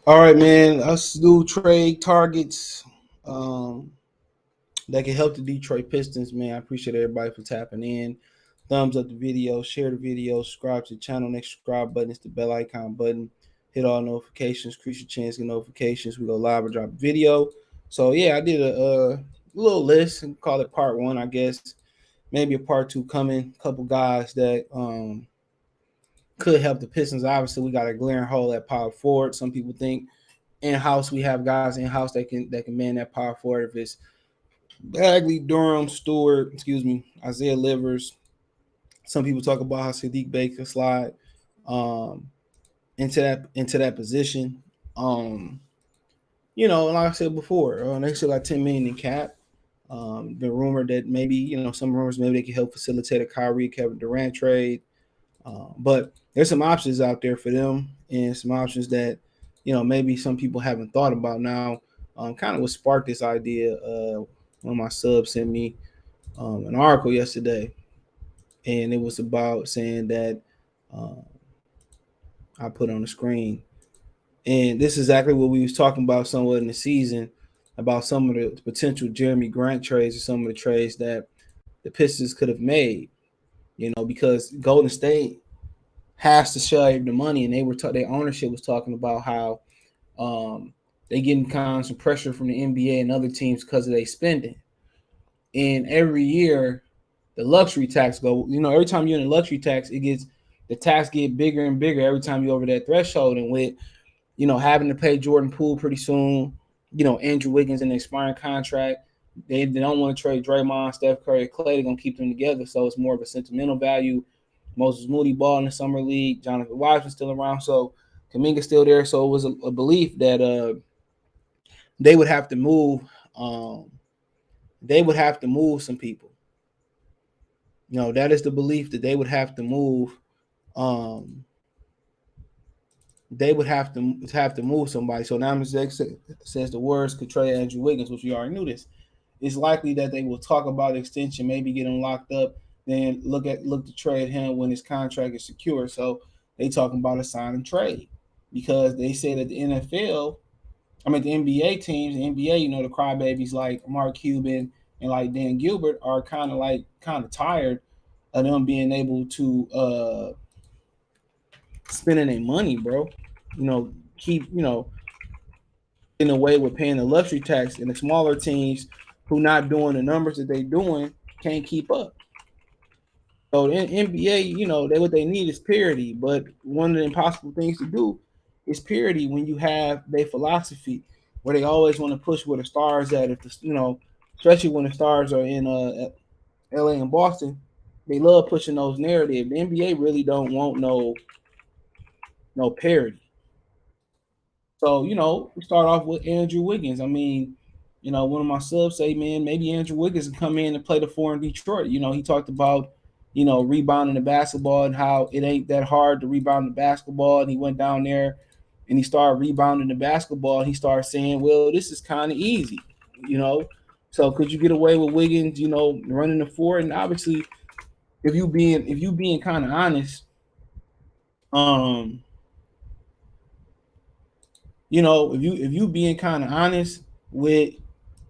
All right, man. Let's do trade targets that can help the Detroit Pistons, man. I appreciate everybody for tapping in. Thumbs up the video, share the video, subscribe to the channel. Next subscribe button is the bell icon button. Hit all notifications, increase your chance to get notifications. We go live or drop a video. So yeah, I did a little list and call it part one, I guess. Maybe a part two coming. A couple guys that could help the Pistons. Obviously, we got a glaring hole at power forward. Some people think in house we have guys in house that can man that power forward. If it's Bagley, Durham, Stewart, Isaiah Livers. Some people talk about how Sadiq Bey can slide um, into that position. Um, like I said before, they still got 10 million in cap. Been rumored that maybe some rumors maybe they could help facilitate a Kyrie Kevin Durant trade. But there's some options out there for them, and some options that maybe some people haven't thought about. Now, kind of what sparked this idea. One of my subs sent me an article yesterday, and it was about saying that uh, I put on the screen, and this is exactly what we was talking about somewhat in the season about some of the potential Jeremy Grant trades or some of the trades that the Pistons could have made. Because Golden State has to shave the money, and their ownership was talking about how they getting kind of some pressure from the NBA and other teams because of their spending. And every year, the luxury tax go. Every time you're in the luxury tax, the tax get bigger and bigger every time you're over that threshold. And with having to pay Jordan Poole pretty soon, Andrew Wiggins in an expiring contract, they don't want to trade Draymond, Steph Curry, Clay. They're gonna keep them together, so it's more of a sentimental value. Moses Moody ball in the summer league. Jonathan Wiseman's still around, so Kuminga's still there. So it was a belief that they would have to move. Um, they would have to move some people. That is the belief that they would have to move. Um, they would have to move somebody. So now Mr. says the words could trade Andrew Wiggins, which we already knew this. It's likely that they will talk about extension, maybe get him locked up, then look to trade him when his contract is secure. So they talking about a sign and trade because they say that the NFL, the NBA teams, the NBA, the crybabies like Mark Cuban and like Dan Gilbert are kind of tired of them being able to spending their money, bro. Keep in a way with paying the luxury tax, and the smaller teams who not doing the numbers that they doing can't keep up. So in NBA, what they need is parity. But one of the impossible things to do is parity when you have their philosophy where they always want to push where the stars at. If the especially when the stars are in LA and Boston, they love pushing those narratives. The NBA really don't want no parity. So, we start off with Andrew Wiggins. One of my subs say, man, maybe Andrew Wiggins can come in and play the four in Detroit. He talked about, rebounding the basketball and how it ain't that hard to rebound the basketball. And he went down there and he started rebounding the basketball. And he started saying, well, this is kind of easy, you know. So could you get away with Wiggins, running the four? And obviously, if you being kind of honest, um, if you being kind of honest with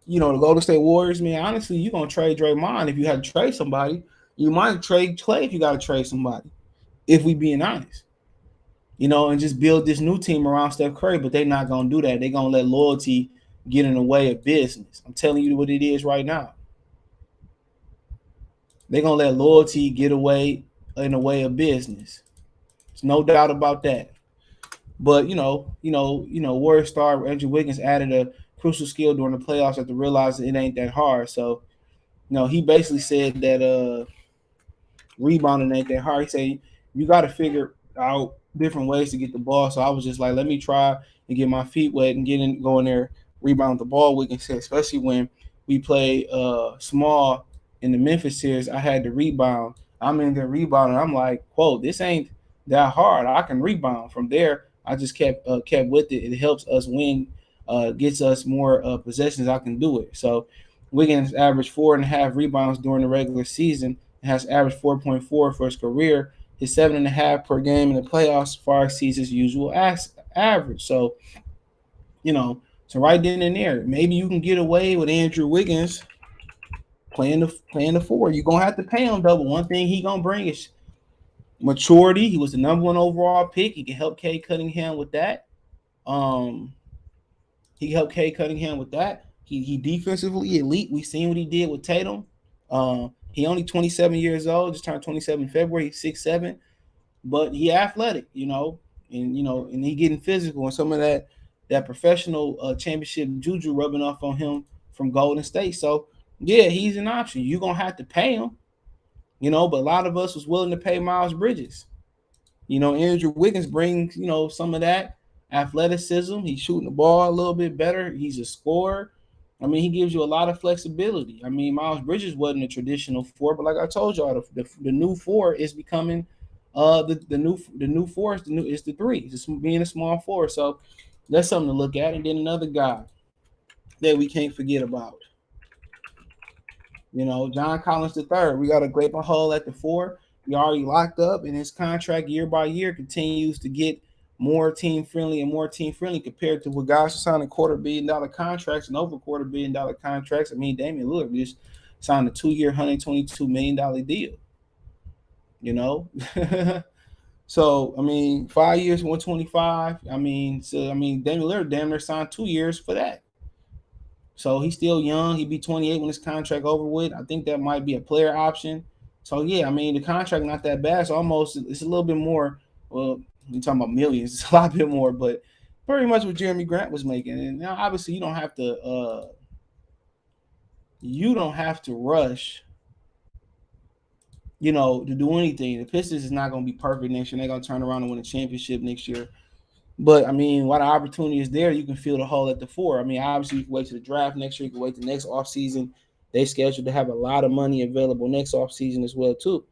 the Golden State Warriors, man, honestly, you're gonna trade Draymond if you had to trade somebody. You might trade Clay if you got to trade somebody. If we being honest, and just build this new team around Steph Curry, but they're not gonna do that. They're gonna let loyalty get in the way of business. I'm telling you what it is right now. They're gonna let loyalty get away in the way of business. There's no doubt about that. But Warrior star Andrew Wiggins added a crucial skill during the playoffs after realizing it ain't that hard. So, he basically said that rebounding ain't that hard. He said you got to figure out different ways to get the ball. So I was just like, let me try and get my feet wet and go in there, rebound the ball. We can say, especially when we play small in the Memphis series, I had to rebound. I'm in there rebounding. I'm like, whoa, this ain't that hard. I can rebound. From there, I just kept with it. It helps us win, gets us more possessions. I can do it. So Wiggins averaged 4.5 rebounds during the regular season and has averaged 4.4 for his career. His 7.5 per game in the playoffs far exceeds his usual average. So You know, so right then and there, maybe you can get away with Andrew Wiggins playing the four. You're gonna have to pay him double. One thing he gonna bring is maturity. He was the number one overall pick. He can help Cade Cunningham with that. Um, he helped Cade Cunningham with that. He defensively elite. We seen what he did with Tatum. He only 27 years old, just turned 27 in February. He's 6'7", but he athletic, and he getting physical, and some of that professional championship juju rubbing off on him from Golden State. So yeah, he's an option. You're gonna have to pay him, but a lot of us was willing to pay Miles Bridges. Andrew Wiggins brings, some of that athleticism. He's shooting the ball a little bit better. He's a scorer. I mean, he gives you a lot of flexibility. I mean, Miles Bridges wasn't a traditional four, but like I told y'all, the new four is becoming the new four is the three. It's being a small four. So that's something to look at. And then another guy that we can't forget about. John Collins the third. We got a great hole at the four. He already locked up, and his contract year by year continues to get more team friendly and more team friendly compared to what guys are signing $250 million contracts and over $250 million contracts. I mean, Damian Lillard just signed a 2-year, $122 million deal. You know, so I mean, 5 years, 125. Damian Lillard damn near signed 2 years for that. So he's still young. He'd be 28 when his contract over with. I think that might be a player option. So yeah, I mean the contract not that bad. It's a little bit more. Well, you're talking about millions. It's a lot bit more, but pretty much what Jeremy Grant was making. And now obviously you don't have to rush. To do anything. The Pistons is not going to be perfect next year. They're going to turn around and win a championship next year. But I mean, while the opportunity is there, you can fill the hole at the four. I mean, obviously you can wait to the draft next year. You can wait the next offseason. They scheduled to have a lot of money available next offseason as well too.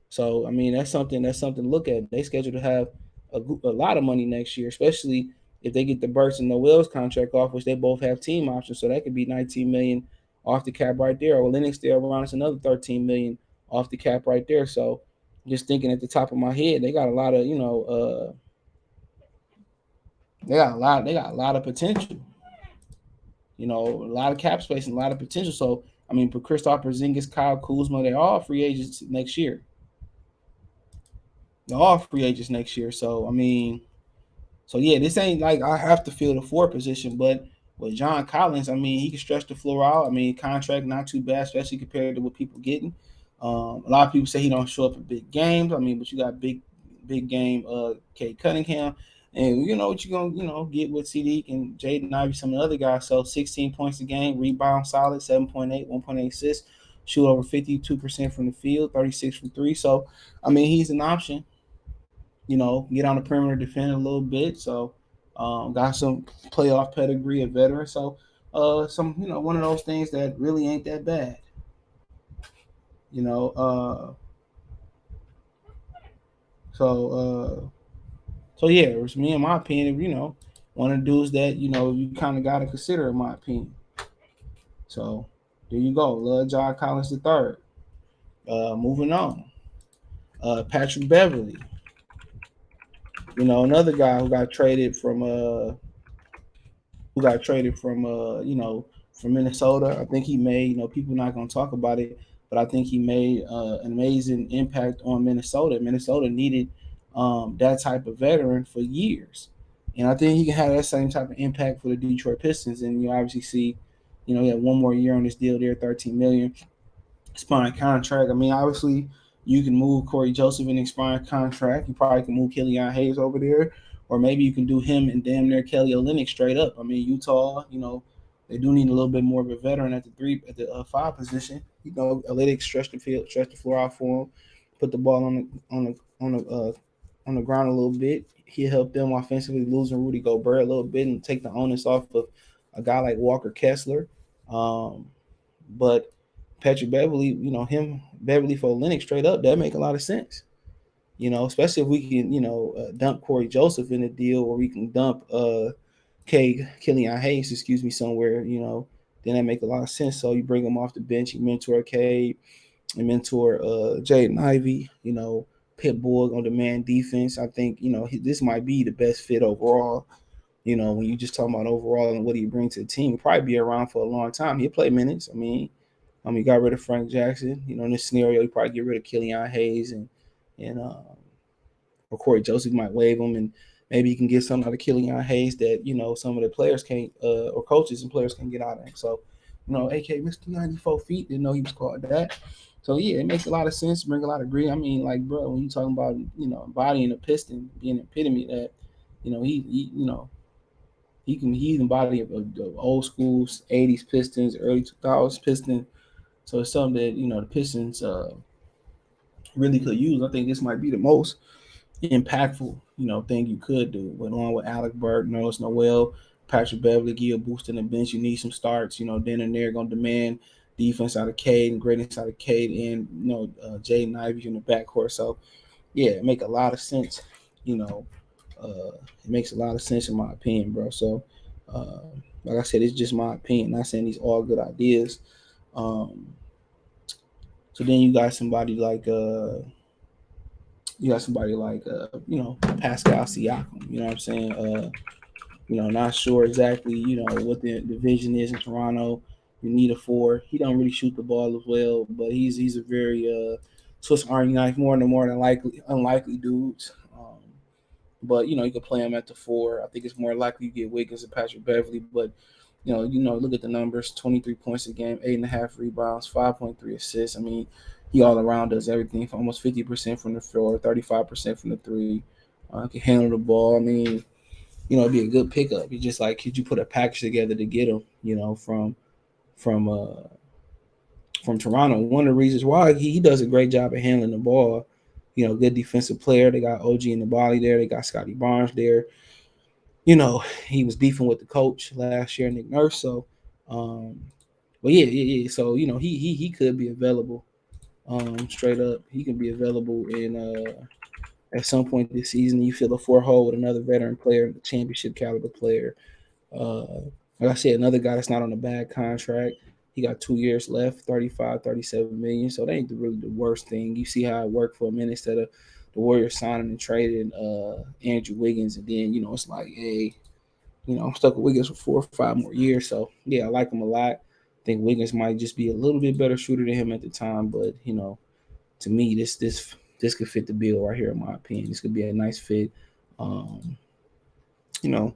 So I mean, that's something to look at. They scheduled to have a lot of money next year, especially if they get the Burks and Noel's contract off, which they both have team options. So that could be 19 million off the cap right there. Or Lennox there around us another 13 million off the cap right there. So just thinking at the top of my head, they got a lot of they got a lot of potential. A lot of cap space and a lot of potential. So I mean, for Kristaps Porzingis, Kyle Kuzma, they're all free agents next year. They're all free agents next year. So I mean, yeah, this ain't like I have to fill the four position, but with John Collins, I mean, he can stretch the floor out. I mean, contract not too bad, especially compared to what people getting. A lot of people say he don't show up in big games. I mean, but you got big game Cade Cunningham. And you know what you're gonna, get with CD and Jaden Ivey, some of the other guys. So 16 points a game, rebound solid, 7.8, 1.8 assists, shoot over 52% from the field, 36 from three. So I mean, he's an option. Get on the perimeter, defend a little bit. So got some playoff pedigree, a veteran. So one of those things that really ain't that bad. You know, so so yeah, it was me in my opinion. One of the dudes that you kind of got to consider, in my opinion. So there you go, Love John Collins the third. Moving on, Patrick Beverly. Another guy who got traded from Minnesota. I think he made, people not going to talk about it, but I think he made an amazing impact on Minnesota. Minnesota needed that type of veteran for years. And I think he can have that same type of impact for the Detroit Pistons. And you obviously see, he had one more year on this deal there, 13 million expiring contract. I mean, obviously, you can move Corey Joseph in expiring contract. You probably can move Killian Hayes over there, or maybe you can do him and damn near Kelly Olynyk straight up. I mean, Utah, they do need a little bit more of a veteran at the five position. Olynyk stretch the floor out for him, put the ball on the ground a little bit. He helped them offensively, losing Rudy Gobert a little bit and take the onus off of a guy like Walker Kessler. But Patrick Beverly, Beverly for Olynyk straight up, that make a lot of sense. Especially if we can, dump Corey Joseph in the deal, or we can dump Killian Hayes, somewhere, then that make a lot of sense. So you bring him off the bench, you mentor Cade, you mentor Jaden Ivey, Pitbull on demand defense. I think, this might be the best fit overall. When you just talking about overall and what he bring to the team, he'll probably be around for a long time. He'll play minutes. He got rid of Frank Jackson. In this scenario, he probably get rid of Killian Hayes and or Corey Joseph might waive him, and maybe he can get something out of Killian Hayes that some of the players can't, or coaches and players can get out of him. So, AK Mr. 94 feet, didn't know he was called that. So yeah, it makes a lot of sense, bring a lot of grit. Like, bro, when you talking about embodying a Piston, being an epitome that, he's embodied of old school '80s Pistons, early 2000s Pistons. So it's something that the Pistons really could use. I think this might be the most impactful, thing you could do. But along with Alec Burke, Nerlens Noel, Patrick Beverly, give you a boost in the bench. You need some starts. Then and there gonna demand defense out of Cade and greatness out of Cade and Jaden Ivey in the backcourt. So yeah, it make a lot of sense. It makes a lot of sense in my opinion, bro. So uh, like I said, it's just my opinion. Not saying these all good ideas. Um, so then you got somebody like Pascal Siakam. You know what I'm saying? Not sure exactly what the division is in Toronto. You need a four. He don't really shoot the ball as well, but he's a very Swiss Army knife, more than likely unlikely dudes. But you could play him at the four. I think it's more likely you get Wiggins and Patrick Beverly, but look at the numbers: 23 points a game, 8.5 rebounds, 5.3 assists. He all around does everything from almost 50% from the floor, 35% from the three. Can handle the ball. It'd be a good pickup. You just like, could you put a package together to get him? From from Toronto. One of the reasons why he does a great job of handling the ball. Good defensive player. They got OG in the body there. They got Scotty Barnes there. He was beefing with the coach last year, Nick Nurse. So, but yeah. So he could be available. Straight up, he can be available in at some point this season. You fill a four hole with another veteran player, a championship caliber player. Uh, like I said, another guy that's not on a bad contract. He got 2 years left, 35, 37 million. So that ain't really the worst thing. You see how it worked for a minute instead of the Warriors signing and trading Andrew Wiggins. And then, it's like, hey, I'm stuck with Wiggins for 4 or 5 more years. So yeah, I like him a lot. I think Wiggins might just be a little bit better shooter than him at the time, but to me, this could fit the bill right here, in my opinion. This could be a nice fit. Um, you know,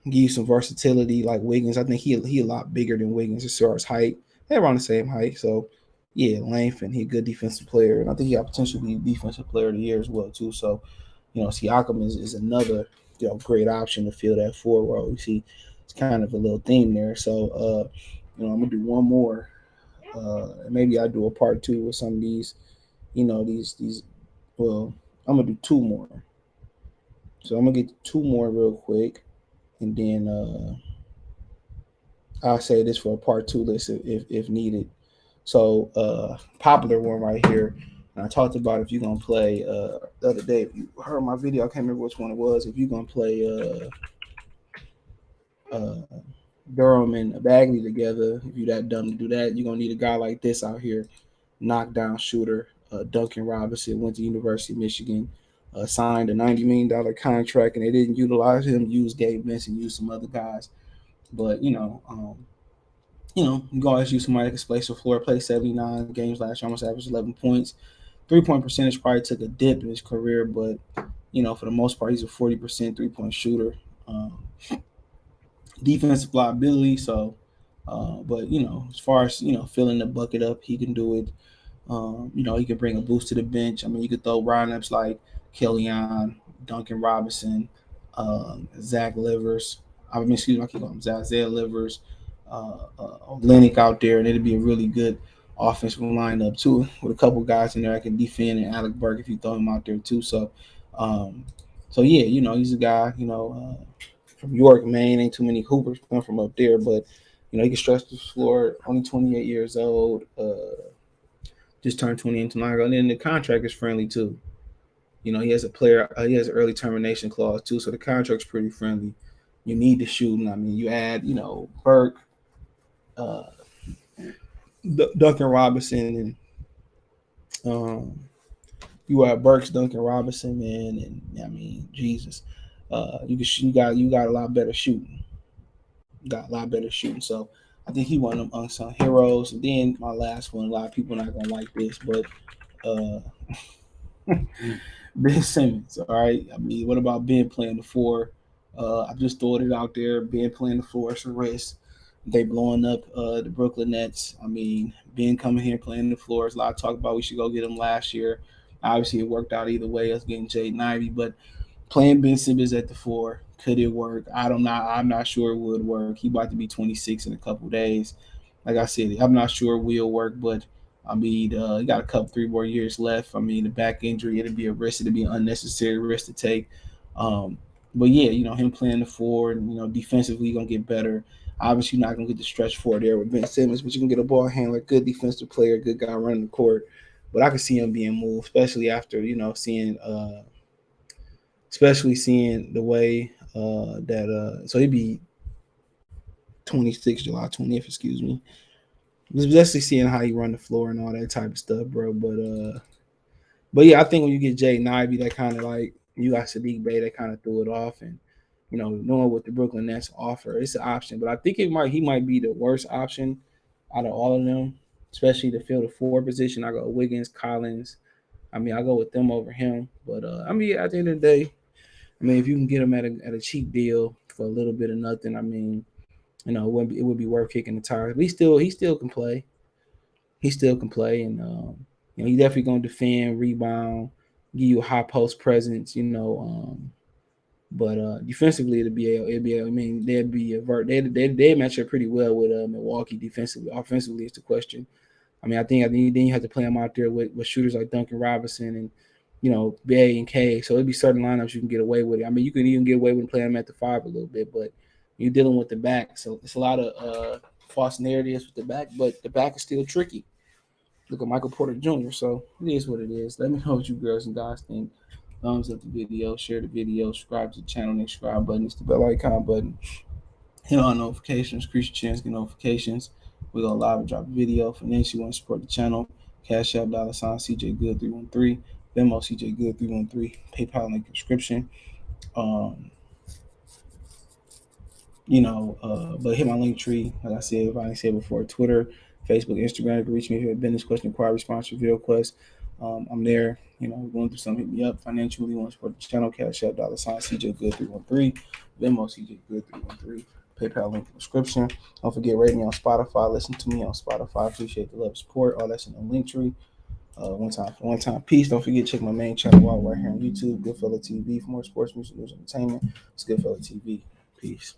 give you some versatility like Wiggins. I think he a lot bigger than Wiggins as far as height. They're around the same height, so yeah, length, and he a good defensive player, and I think he got potential to be defensive player of the year as well too. So Siakam is another great option to fill that four role. You see, it's kind of a little theme there. So I'm gonna do one more. Maybe I'll do a part two with some of these. These. Well, I'm gonna do two more. So I'm gonna get two more real quick, and then I'll say this for a part two list if needed. So popular one right here. And I talked about if you're gonna play the other day. If you heard my video, I can't remember which one it was. If you're gonna play Durham and Bagley together, if you're that dumb to do that, you're gonna need a guy like this out here, knockdown shooter. Duncan Robinson went to University of Michigan, signed a $90 million contract, and they didn't utilize him. Use Gabe Benson, use some other guys, but you can always use somebody that can space the floor, play 79 games last year, almost averaged 11 points. 3-point percentage probably took a dip in his career, but for the most part, he's a 40% 3-point shooter. Um, Defensive liability, so but as far as filling the bucket up, he can do it. He can bring a boost to the bench. You could throw lineups like Kellyanne, Duncan Robinson, Zach Livers. Excuse me, I keep calling him Zach Livers, Lennox out there, and it'd be a really good offensive lineup too, with a couple guys in there that can defend, and Alec Burke if you throw him out there too. So, um, yeah, he's a guy. From York, Maine, ain't too many Hoopers come from up there, but he can stretch the floor. Only 28 years old. Just turned 20 in tonight, and then the contract is friendly too. He has a player. He has an early termination clause too, so the contract's pretty friendly. You need the shooting. You add Burke, uh, Duncan Robinson, and you add Burks, Duncan Robinson, man, and Jesus. you got a lot better shooting. Got a lot better shooting. So I think he one of them unsung heroes. And then my last one, a lot of people not gonna like this, but Ben Simmons. All right. I mean, what about Ben playing the four? I just throwed it out there. Ben playing the floor is a risk. They blowing up the Brooklyn Nets. I mean, Ben coming here playing the floor. There's a lot of talk about we should go get him last year. Obviously, it worked out either way. Us getting Jaden Ivey, but playing Ben Simmons at the four, could it work? I don't know. I'm not sure it would work. He about to be 26 in a couple days. Like I said, I'm not sure it will work, but I mean, he got a couple, 3 more years left. I mean, the back injury, it'd be a risk. It'd be an unnecessary risk to take. Um, but yeah, him playing the four, and defensively, gonna get better. Obviously, you're not gonna get the stretch four there with Ben Simmons, but you can get a ball handler, good defensive player, good guy running the court. But I can see him being moved, especially after seeing the way that so he'd be 26 July 20th, excuse me. Especially seeing how he run the floor and all that type of stuff, bro. But yeah, I think when you get Jay Ivey, that kind of like you got Sadiq Bey, that kind of threw it off, and knowing what the Brooklyn Nets offer, it's an option. But I think he might be the worst option out of all of them, especially to fill the four position. I go Wiggins, Collins. I mean, I go with them over him. But I mean, at the end of the day, I mean, if you can get him at a cheap deal for a little bit of nothing, I mean, it would be worth kicking the tires. But he still can play. He still can play, and he definitely gonna defend, rebound, give you a high post presence. But defensively, I mean, they'd be a they match up pretty well with Milwaukee defensively. Offensively, is the question. I think then you have to play them out there with shooters like Duncan Robinson and Bay and K. So it'd be certain lineups you can get away with it. I mean, you can even get away with playing them at the five a little bit, but you're dealing with the back, so it's a lot of false narratives with the back. But the back is still tricky. Look at Michael Porter Jr. So it is what it is. Let me know what you girls and guys think. Thumbs up the video, share the video, subscribe to the channel, and subscribe button. It's the bell icon button. Hit on notifications, increase your chance to get notifications. We go live and drop a video. Financially, you want to support the channel. Cash App, $ CJ Good 313, Venmo CJ Good 313, PayPal link description. Um, but hit my link tree. Like I said, if I didn't say it before, Twitter, Facebook, Instagram. You can reach me if you have business question, inquiry, sponsor, video request. I'm there. Going through something, hit me up. Financially, you want to support the channel. Cash App, $ CJ Good 313, Venmo CJ Good 313. PayPal link in the description. Don't forget, rate me on Spotify. Listen to me on Spotify. Appreciate the love and support. All that's in the link tree. One time, peace. Don't forget to check my main channel out right here on YouTube, Goodfella TV, for more sports, music, news, entertainment. It's Goodfella TV. Peace.